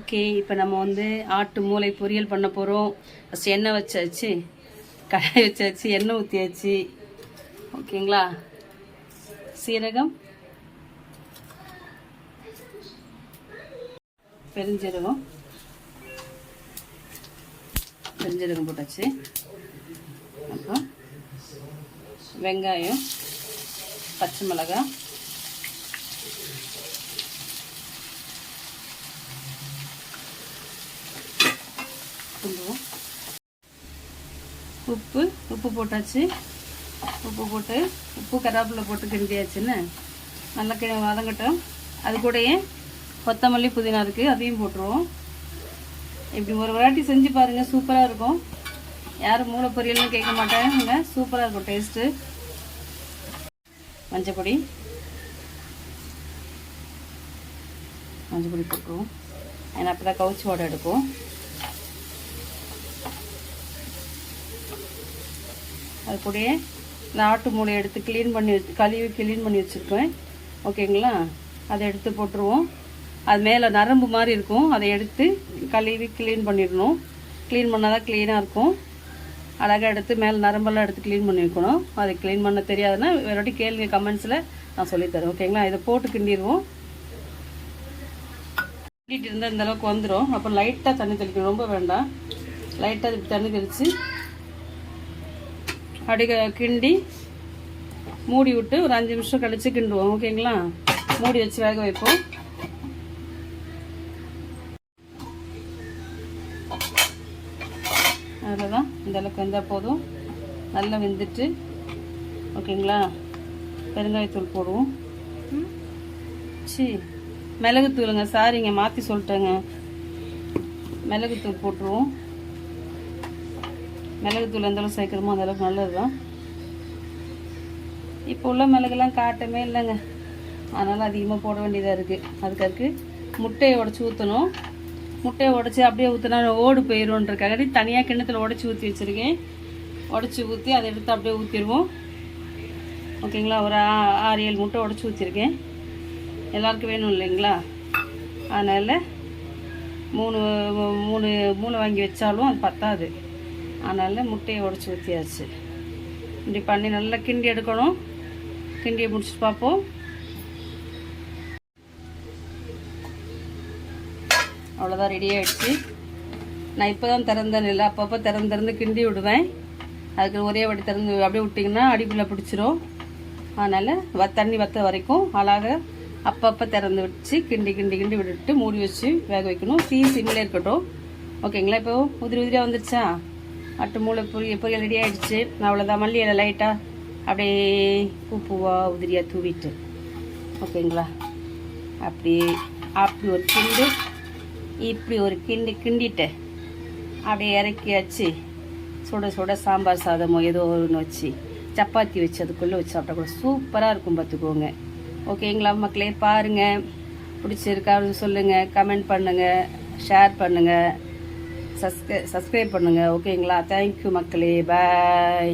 Okay, இப்போ நம்ம வந்து ஆட்டு மூளை பொரியல் பண்ண போகிறோம். ஃபஸ்ட் எண்ணெய் வச்சாச்சு, கடாய் வச்சாச்சு, எண்ணெய் ஊற்றியாச்சு. ஓகேங்களா? சீரகம், பெருஞ்சீரகம் போட்டாச்சு. அப்புறம் வெங்காயம், பச்சை மிளகாய், உப்பு போட்டாச்சு. உப்பு கருவேப்பிலை போட்டு கிண்டியாச்சுன்னு நல்லா வதங்கட்டும். அது கூடயே கொத்தமல்லி, புதினா இருக்குது, அதையும் போட்டுருவோம். இப்படி ஒரு வாட்டி செஞ்சு பாருங்கள், சூப்பராக இருக்கும். யாரும் மூளை பொரியல்னு கேட்க மாட்டாங்க, சூப்பராக இருக்கும் டேஸ்ட்டு. மஞ்சப்பொடி போட்டுருவோம், ஏன்னா அப்போ தான் கவுச்சி வாடை எடுக்கும். அது கூடயே இந்த ஆட்டு மூளை எடுத்து கழுவி க்ளீன் பண்ணி வச்சுருப்பேன். ஓகேங்களா? அதை எடுத்து போட்டுருவோம். அது மேலே நரம்பு மாதிரி இருக்கும், அதை எடுத்து கழுவி க்ளீன் பண்ணிடணும். க்ளீன் பண்ணால் தான் க்ளீனாக இருக்கும். அழகாக எடுத்து மேலே நரம்பெல்லாம் எடுத்து க்ளீன் பண்ணி வைக்கணும். அதை க்ளீன் பண்ண தெரியாதுன்னா வேறொட்டி கேளுங்க, கமெண்ட்ஸில் நான் சொல்லித்தரேன். ஓகேங்களா? இதை போட்டு கிண்டிடுவோம். கிண்டிட்டு இருந்தால் இந்தளவுக்கு வந்துடும். அப்புறம் லைட்டாக தண்ணி தெளிக்கணும், ரொம்ப வேண்டாம். லைட்டாக தண்ணி தெளித்து அப்படியே கிண்டி மூடி விட்டு ஒரு 5 நிமிஷம் கழித்து கிண்டுவோம். ஓகேங்களா? மூடி வச்சு வேக வைப்போம். அதில் தான் இந்த அளவுக்கு வெந்தால் போதும். நல்லா வெந்துட்டு, ஓகேங்களா, பெருங்காயத்தூள் போடுவோம். மிளகுத்தூளுங்க, சாரிங்க, மாற்றி சொல்லிட்டேங்க. மிளகுத்தூள் போட்டுருவோம். மிளகுத்தூள் எந்தளவு சேர்க்குறோமோ அந்தளவுக்கு நல்லது தான். இப்போ உள்ள மிளகுலாம் காட்டமே இல்லைங்க, அதனால் அதிகமாக போட வேண்டியதாக இருக்குது. அதுக்கு முட்டையை உடச்சி ஊற்றணும். முட்டையை உடச்சி அப்படியே ஊற்றினா ஓடு போயிடும்ன்றக்காக தனியாக கிண்ணத்தில் உடச்சி ஊற்றி வச்சுருக்கேன். உடச்சி ஊற்றி அதை எடுத்து அப்படியே ஊற்றிடுவோம். ஓகேங்களா? ஒரு 6-7 முட்டை உடச்சி ஊற்றிருக்கேன். எல்லாருக்கும் வேணும் இல்லைங்களா? அதனால் 3 மூளை வாங்கி வச்சாலும் அது பத்தாது. அதனால் முட்டையை உடச்சி ஊற்றியாச்சு. இப்படி பண்ணி நல்லா கிண்டி எடுக்கணும். கிண்டியை முடிச்சுட்டு பார்ப்போம். அவ்வளோதான், ரெடி ஆகிடுச்சு. நான் இப்போ தான் திறந்தேன், இல்லை அப்பப்போ திறந்து கிண்டி விடுவேன். அதுக்கு ஒரே வாட்டி திறந்து அப்படியே விட்டிங்கன்னா அடிப்புல பிடிச்சிரும். அதனால் தண்ணி வற்ற வரைக்கும் அழகாக அப்பப்போ திறந்து வச்சு கிண்டி விட்டுட்டு மூடி வச்சு வேக வைக்கணும். சிம்மில் இருக்கட்டும். ஓகேங்களா? இப்போ உதிரியாக வந்துடுச்சா? ஆட்டு மூளை பொரியல் ரெடி ஆகிடுச்சு. அவ்வளோதான். மல்லி இலை லைட்டாக அப்படியே பூவாக உதிரியாக தூவிட்டு, ஓகேங்களா, அப்படி ஒரு கிண்டு, இப்படி ஒரு கிண்டிட்டு அப்படியே இறக்கியாச்சு. சுட சாம்பார் சாதமோ ஏதோ ஒன்று வச்சு சப்பாத்தி வச்சு அதுக்குள்ளே வச்சு சாப்பிட்டா கூட சூப்பராக இருக்கும், பார்த்துக்கோங்க. ஓகேங்களா மக்களே? பாருங்கள், பிடிச்சிருக்கான்னு சொல்லுங்கள், கமெண்ட் பண்ணுங்கள், ஷேர் பண்ணுங்கள், சப்ஸ்கிரைப் பண்ணுங்கள். ஓகேங்களா? தேங்க்யூ மக்களே, பாய்.